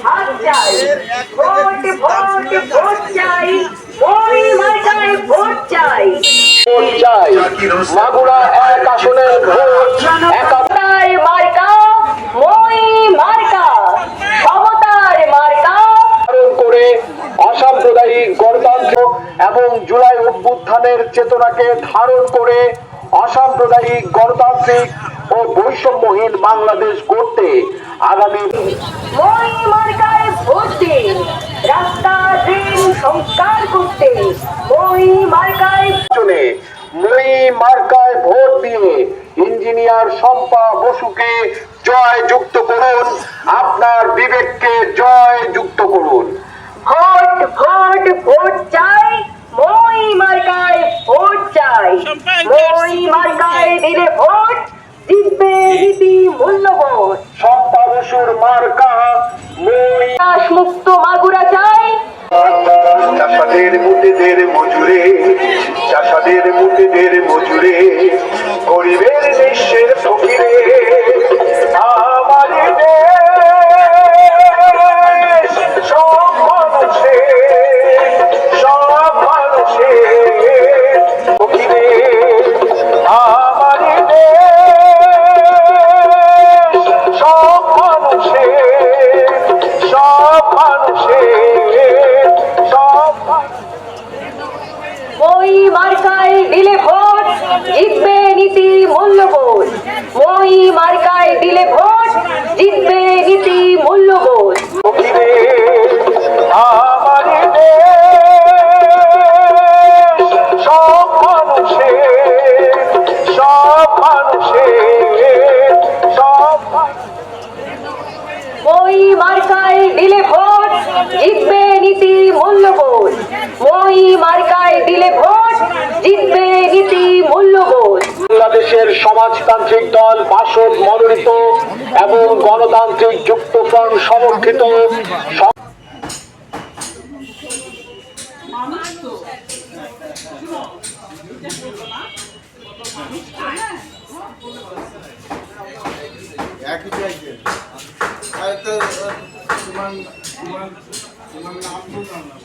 হাত চাই, vote vote vote চাই, মই মার্কায় ভোট চাই। ভোট চাই, মাগুরা 1 আসনে ভোট সমতার মার্কা, মই মার্কা, সমতার মার্কা। ধারণ করে অসাম্প্রদায়িক গণতন্ত্র এবং জুলাই অভ্যুত্থানের চেতনাকে ধারণ করে অসাম্প্রদায়িক গণতান্ত্রিক ও বৈষম্যহীন বাংলাদেশ গড়তে আগামী মই মার্কায় ভোট দিন, রাস্তা রেল সংস্কার করতে। মই মার্কায় নির্বাচনে মই মার্কায় ভোট দিয়ে ইঞ্জিনিয়ার শম্পা বসুকে জয় যুক্ত করুন, আপনার বিবেককে জয় যুক্ত করুন। ভোট ভোট ভোট চাই, মই মার্কায় ভোট চাই। মই মার্কায় দিলে ভোট, জিতবে নীতি মূল্যবোধ। শম্পা বসুর মার্কা মই। মুক্ত মাগুরা চাই। চাষাদের মুটেদের মজুরে, চাষাদের মুটেদের মজুরে, গরিবের দেশের ফকিরে আমাদের দেশ। সব মানুষের ফকিরে আমাদের দেশ। সব মানুষের মই মার্কায় দিলে ভোট, জিতবে নীতি মূল্যবোধ। মই মার্কায় দিলে ভোট, জিতবে নীতি মূল্যবোধ। ফকিরে আমাদের দেশ। সব মানুষের মই মার্কায় দিলে ভোট, জিতবে নীতি মূল্যবোধ। মই মার্কায় দিলে ভোট, জিতবে নীতি মূল্যবোধ। বাংলাদেশের সমাজতান্ত্রিক দল বাসদ মনোনীত এবং গণতান্ত্রিক যুক্তফ্রন্ট সমর্থিত একই চাইছে আরেকটা তোমার তোমার তোমার নাম বললাম না